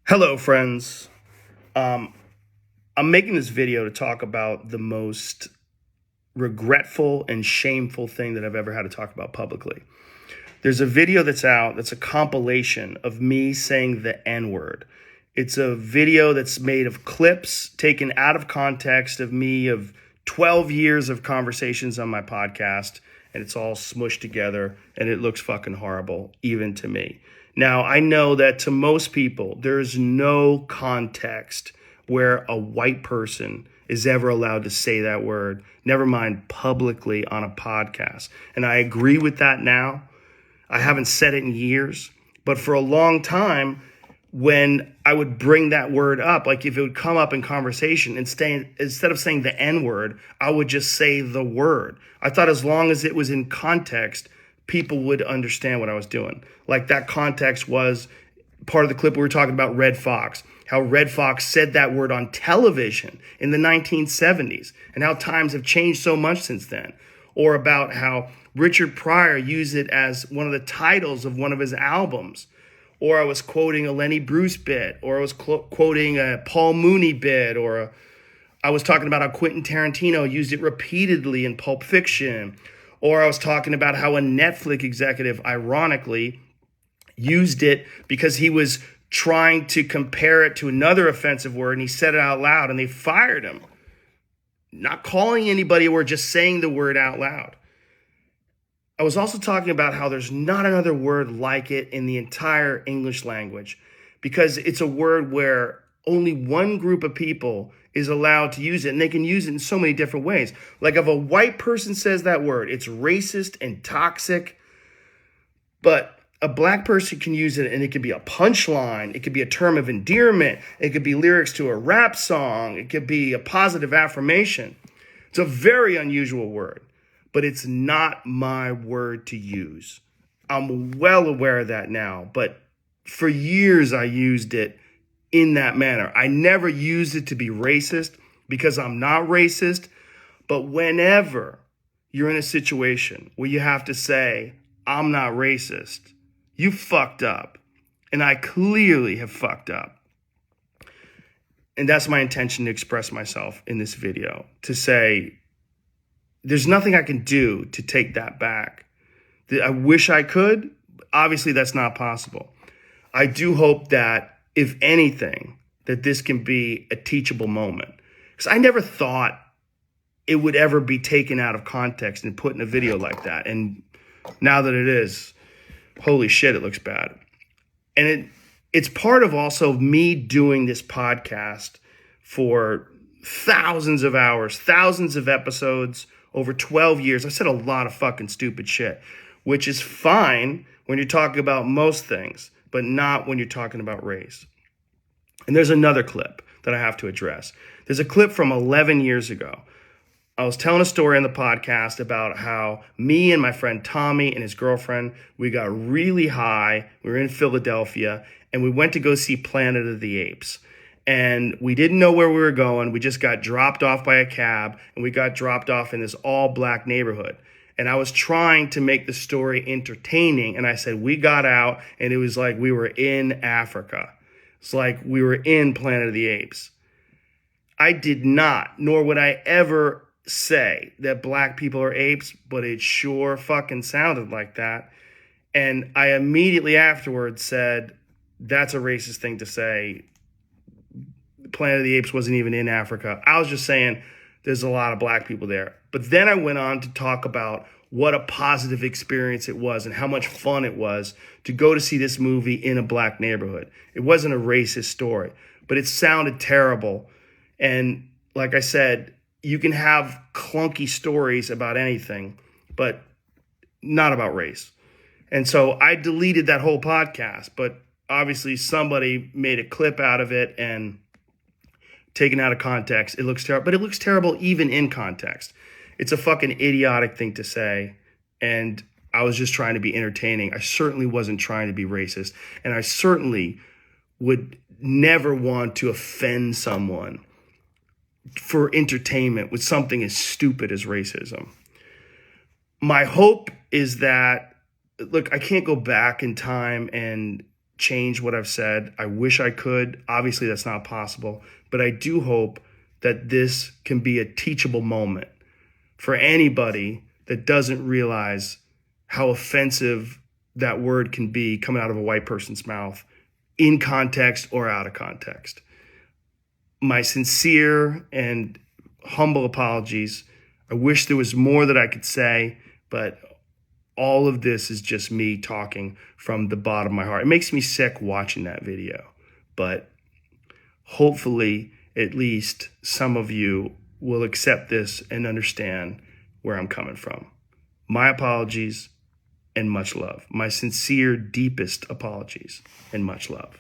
Hello, friends. Um, I'm making this video to talk about the most regretful and shameful thing that I've ever had to talk about publicly. There's a video that's out that's a compilation of me saying the N-word. It's a video that's made of clips taken out of context of me of 12 years of conversations on my podcast, and it's all smushed together, and it looks fucking horrible, even to me. Now, I know that to most people, there's no context where a white person is ever allowed to say that word, never mind publicly on a podcast. And I agree with that now. I haven't said it in years, but for a long time, when I would bring that word up, like if it would come up in conversation, instead of saying the N-word, I would just say the word. I thought as long as it was in context, people would understand what I was doing. Like that context was part of the clip we were talking about Red Fox, how Red Fox said that word on television in the 1970s and how times have changed so much since then. Or about how Richard Pryor used it as one of the titles of one of his albums. Or I was quoting a Lenny Bruce bit, or I was quoting a Paul Mooney bit, or I was talking about how Quentin Tarantino used it repeatedly in Pulp Fiction. Or I was talking about how a Netflix executive, ironically, used it because he was trying to compare it to another offensive word, and he said it out loud, and they fired him. Not calling anybody or just saying the word out loud. I was also talking about how there's not another word like it in the entire English language because it's a word where only one group of people is allowed to use it, and they can use it in so many different ways. Like if a white person says that word, it's racist and toxic, but a black person can use it and it could be a punchline. It could be a term of endearment. It could be lyrics to a rap song. It could be a positive affirmation. It's a very unusual word, but it's not my word to use. I'm well aware of that now, but for years I used it in that manner. I never used it to be racist because I'm not racist, but whenever you're in a situation where you have to say, I'm not racist, you fucked up. And I clearly have fucked up. And that's my intention to express myself in this video, to say, there's nothing I can do to take that back. I wish I could. Obviously, that's not possible. I do hope that, if anything, that this can be a teachable moment. Because I never thought it would ever be taken out of context and put in a video like that. And now that it is, holy shit, it looks bad. And it's part of also me doing this podcast for thousands of hours, thousands of episodes, over 12 years. I said a lot of fucking stupid shit, which is fine when you're talking about most things, but not when you're talking about race. And there's another clip that I have to address. There's a clip from 11 years ago. I was telling a story on the podcast about how me and my friend Tommy and his girlfriend, we got really high. We were in Philadelphia, and we went to go see Planet of the Apes. And we didn't know where we were going. We just got dropped off by a cab, and we got dropped off in this all-black neighborhood. And I was trying to make the story entertaining, and I said, we got out, and it was like we were in Africa. It's like we were in Planet of the Apes. I did not, nor would I ever say that black people are apes, but it sure fucking sounded like that. And I immediately afterwards said, that's a racist thing to say. Planet of the Apes wasn't even in Africa. I was just saying there's a lot of black people there. But then I went on to talk about what a positive experience it was and how much fun it was to go to see this movie in a black neighborhood. It wasn't a racist story, but it sounded terrible. And like I said, you can have clunky stories about anything, but not about race. And so I deleted that whole podcast, but obviously somebody made a clip out of it and taken out of context. It looks terrible, but it looks terrible even in context. It's a fucking idiotic thing to say. And I was just trying to be entertaining. I certainly wasn't trying to be racist. And I certainly would never want to offend someone for entertainment with something as stupid as racism. My hope is that, look, I can't go back in time and change what I've said. I wish I could. Obviously, that's not possible. But I do hope that this can be a teachable moment for anybody that doesn't realize how offensive that word can be coming out of a white person's mouth, in context or out of context. My sincere and humble apologies. I wish there was more that I could say, but all of this is just me talking from the bottom of my heart. It makes me sick watching that video, but hopefully at least some of you will accept this and understand where I'm coming from. My apologies and much love. My sincere, deepest apologies and much love.